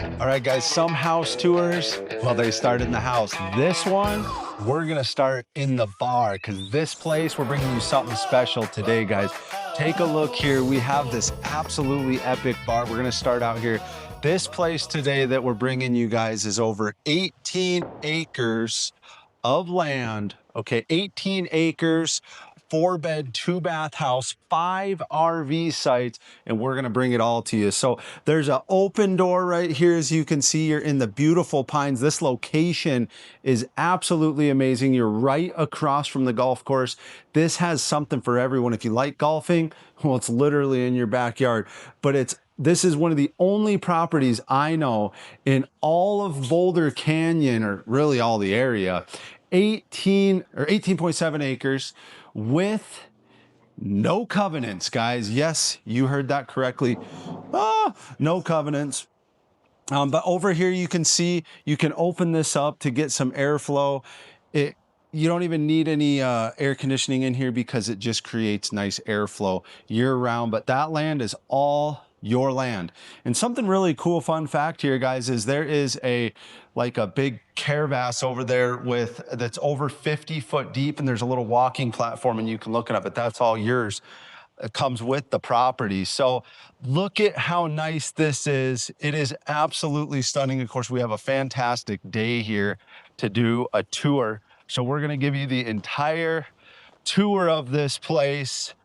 All right, guys, some house tours, well, they start in the house. This one, we're gonna start in the bar because this place, we're bringing you something special today, guys. Take a look here. We have this absolutely epic bar. We're gonna start out here. This place today that we're bringing you guys is over 18 acres of land. Okay, 18 acres, 4-bed, 2-bath house, 5 RV sites, and we're gonna bring it all to you. So there's an open door right here. As you can see, you're in the beautiful pines. This location is absolutely amazing. You're right across from the golf course. This has something for everyone. If you like golfing, well, it's literally in your backyard, but this is one of the only properties I know in all of Boulder Canyon, or really all the area, 18.7 acres with no covenants, guys. Yes, you heard that correctly. No covenants. But over here you can see, you can open this up to get some airflow. You don't even need any air conditioning in here because it just creates nice airflow year round. But that land is all your land. And something really cool, fun fact here, guys, is there is a big crevasse over there that's over 50 foot deep, and there's a little walking platform and you can look it up, but that's all yours. It comes with the property. So look at how nice this is. It is absolutely stunning. Of course, we have a fantastic day here to do a tour. So we're gonna give you the entire tour of this place.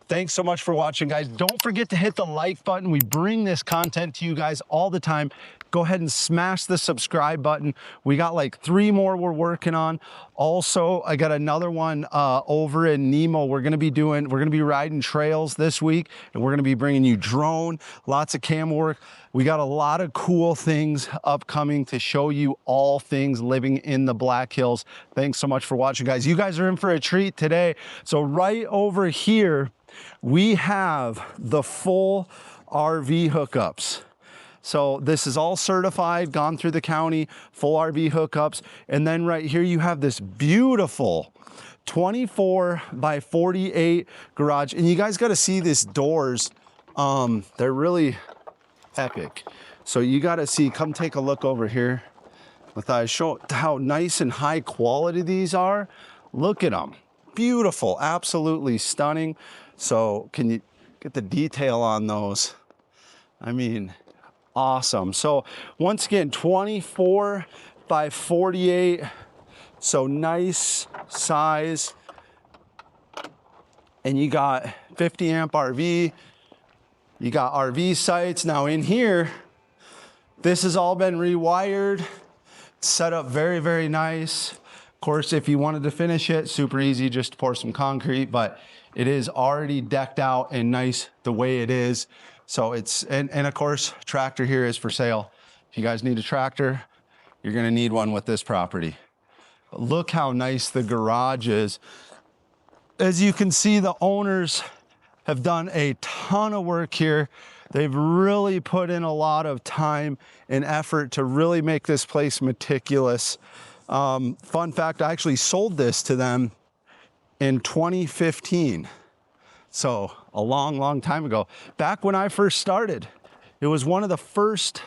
Thanks so much for watching, guys. Don't forget to hit the like button. We bring this content to you guys all the time. Go ahead and smash the subscribe button. We got like 3 more we're working on. Also, I got another one over in Nemo. We're gonna be riding trails this week, and we're gonna be bringing you drone, lots of cam work. We got a lot of cool things upcoming to show you, all things living in the Black Hills. Thanks so much for watching, guys. You guys are in for a treat today. So right over here, we have the full RV hookups. So this is all certified, gone through the county, full RV hookups. And then right here, you have this beautiful 24 by 48 garage. And you guys got to see these doors. They're really epic. So you got to see, come take a look over here. I show how nice and high quality these are. Look at them. Beautiful, absolutely stunning. So can you get the detail on those? I mean, awesome. So once again, 24 by 48. So nice size. And you got 50 amp RV. You got RV sites. Now in here, this has all been rewired, set up very, very nice. Of course, if you wanted to finish it, super easy, just pour some concrete, but it is already decked out and nice the way it is. So and of course, tractor here is for sale. If you guys need a tractor, you're gonna need one with this property. But look how nice the garage is. As you can see, the owners have done a ton of work here. They've really put in a lot of time and effort to really make this place meticulous. Fun fact, I actually sold this to them in 2015. So a long, long time ago. Back when I first started, it was one of the first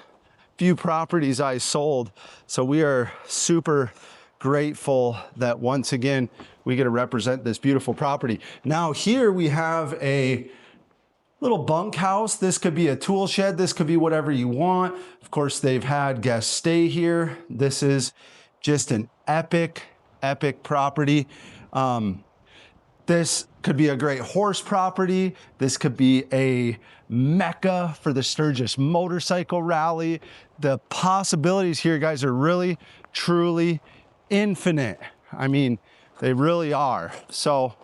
few properties I sold. So we are super grateful that once again, we get to represent this beautiful property. Now here we have a little bunk house. This could be a tool shed. This could be whatever you want. Of course, they've had guests stay here. This is just an epic, epic property. This could be a great horse property. This could be a mecca for the Sturgis motorcycle rally. The possibilities here, guys, are really, truly infinite. I mean, they really are. So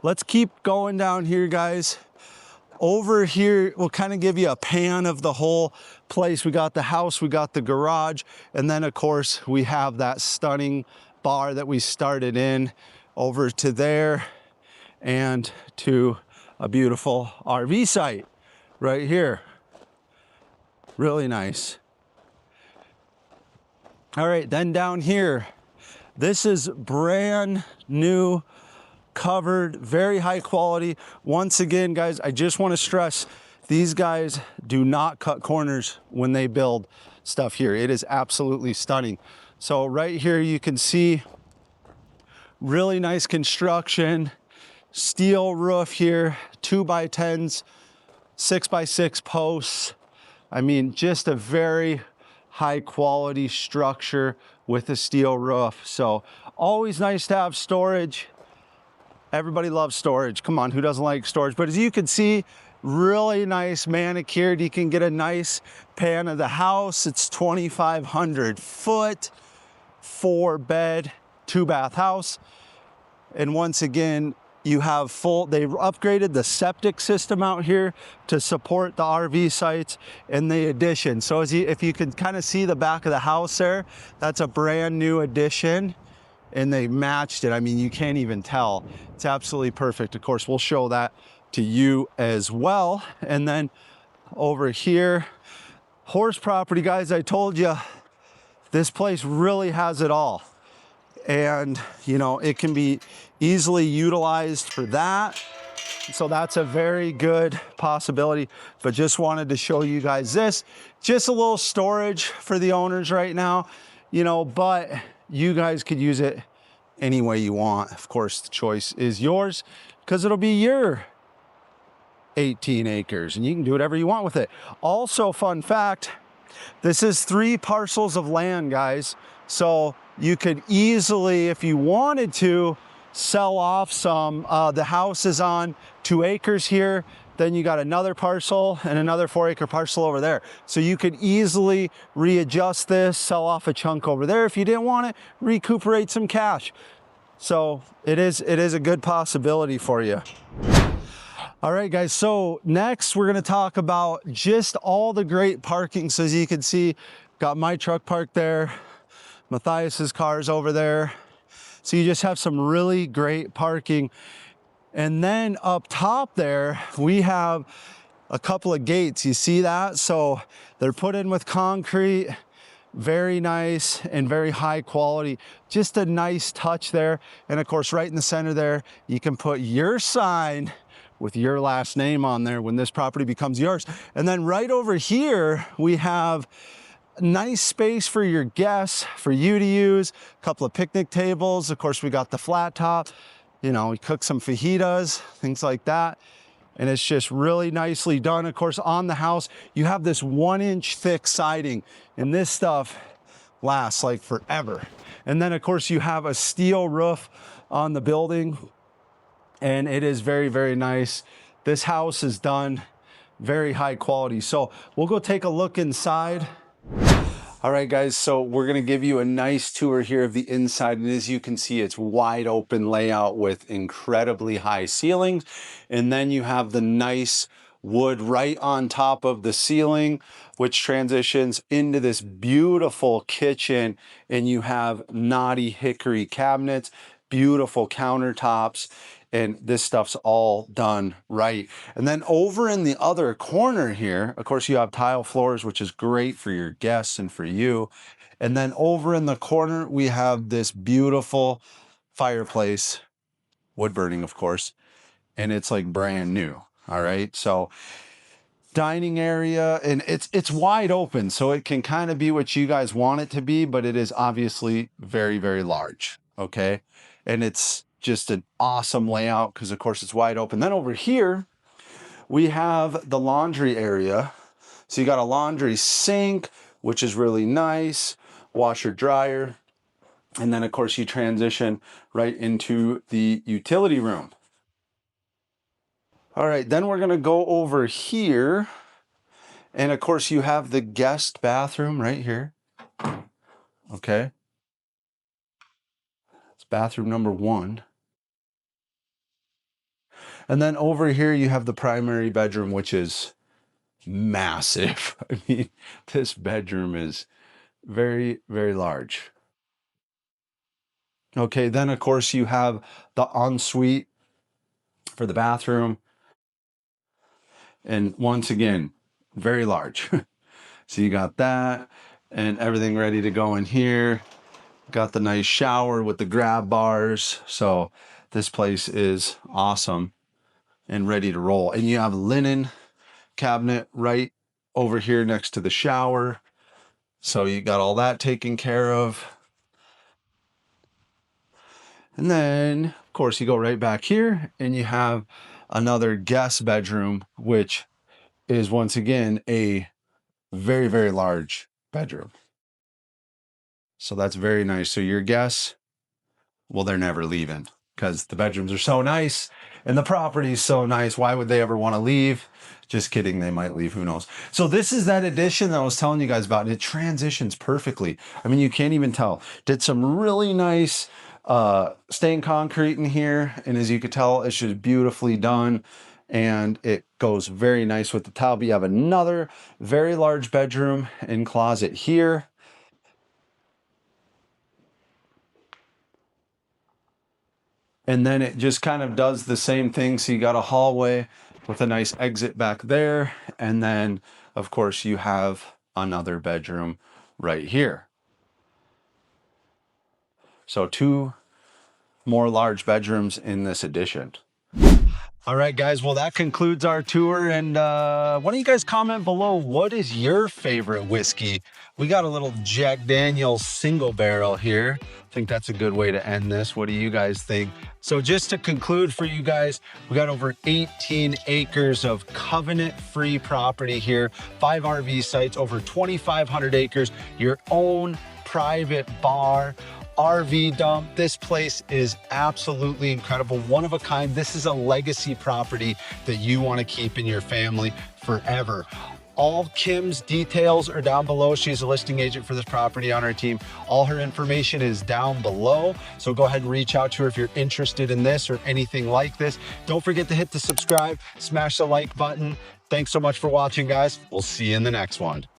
let's keep going down here, guys. Over here, we'll kind of give you a pan of the whole place. We got the house, we got the garage, and then of course we have that stunning bar that we started in over to there and to a beautiful RV site right here. Really nice. All right, then down here, this is brand new, covered, very high quality. Once again, guys, I just want to stress, These guys do not cut corners when they build stuff here. It is absolutely stunning. So right here you can see really nice construction, steel roof here, 2x10s, 6x6 posts. I mean, just a very high quality structure with a steel roof. So always nice to have storage. Everybody loves storage. Come on, who doesn't like storage? But as you can see, really nice manicured. You can get a nice pan of the house. It's 2,500 foot, 4-bed, 2-bath house. And once again, you have they've upgraded the septic system out here to support the RV sites and the addition. So if you can kind of see the back of the house there, that's a brand new addition. And they matched it. I mean, you can't even tell. It's absolutely perfect. Of course, we'll show that to you as well. And then over here, horse property, guys, I told you, this place really has it all. And, you know, it can be easily utilized for that. So that's a very good possibility, but just wanted to show you guys this. Just a little storage for the owners right now, you know, but you guys could use it any way you want. Of course, the choice is yours because it'll be your 18 acres and you can do whatever you want with it. Also, fun fact, this is 3 parcels of land, guys. So you could easily, if you wanted to, sell off some. The house is on 2 acres here. Then you got another parcel and another 4-acre parcel over there. So you could easily readjust this, sell off a chunk over there. If you didn't want it, recuperate some cash. So it is a good possibility for you. All right, guys, so next we're gonna talk about just all the great parking. So as you can see, got my truck parked there, Matthias's car's over there. So you just have some really great parking. And then up top there, we have a couple of gates. You see that? So they're put in with concrete, very nice and very high quality. Just a nice touch there. And of course, right in the center there, you can put your sign with your last name on there when this property becomes yours. And then right over here, we have nice space for your guests, for you to use, a couple of picnic tables. Of course, we got the flat top. You know, we cook some fajitas, things like that. And it's just really nicely done. Of course, on the house, you have this 1-inch thick siding, and this stuff lasts like forever. And then of course, you have a steel roof on the building, and it is very, very nice. This house is done very high quality. So we'll go take a look inside. All right, guys, so we're gonna give you a nice tour here of the inside. And as you can see, it's wide open layout with incredibly high ceilings. And then you have the nice wood right on top of the ceiling, which transitions into this beautiful kitchen. And you have knotty hickory cabinets, beautiful countertops, and this stuff's all done right. And then over in the other corner here, of course, you have tile floors, which is great for your guests and for you. And then over in the corner, we have this beautiful fireplace, wood burning, of course, and it's like brand new. All right, so dining area, and it's wide open, so it can kind of be what you guys want it to be, but it is obviously very, very large. Okay, and it's just an awesome layout because of course it's wide open. Then over here we have the laundry area. So you got a laundry sink, which is really nice, washer dryer, and then of course you transition right into the utility room. All right, then we're gonna go over here, and of course you have the guest bathroom right here. Okay, it's bathroom number 1. And then over here, you have the primary bedroom, which is massive. I mean, this bedroom is very, very large. Okay, then of course you have the ensuite for the bathroom. And once again, very large. So you got that and everything ready to go in here. Got the nice shower with the grab bars. So this place is awesome and ready to roll. And you have linen cabinet right over here next to the shower. So you got all that taken care of. And then, of course, you go right back here and you have another guest bedroom, which is once again a very, very large bedroom. So that's very nice. So your guests, well, they're never leaving because the bedrooms are so nice and the property is so nice. Why would they ever want to leave? Just kidding. They might leave. Who knows? So this is that addition that I was telling you guys about. And it transitions perfectly. I mean, you can't even tell. Did some really nice stained concrete in here. And as you could tell, it's just beautifully done. And it goes very nice with the tile. But you have another very large bedroom and closet here. And then it just kind of does the same thing. So you got a hallway with a nice exit back there. And then, of course, you have another bedroom right here. So 2 more large bedrooms in this addition. All right, guys. Well, that concludes our tour. And why don't you guys comment below, what is your favorite whiskey? We got a little Jack Daniel's single barrel here. I think that's a good way to end this. What do you guys think? So just to conclude for you guys, we got over 18 acres of covenant-free property here, 5 RV sites, over 2,500 acres, your own private bar, RV dump. This place is absolutely incredible, one of a kind. This is a legacy property that you want to keep in your family forever. All Kim's details are down below. She's a listing agent for this property on our team. All her information is down below. So go ahead and reach out to her if you're interested in this or anything like this. Don't forget to hit the subscribe, smash the like button. Thanks so much for watching, guys. We'll see you in the next one.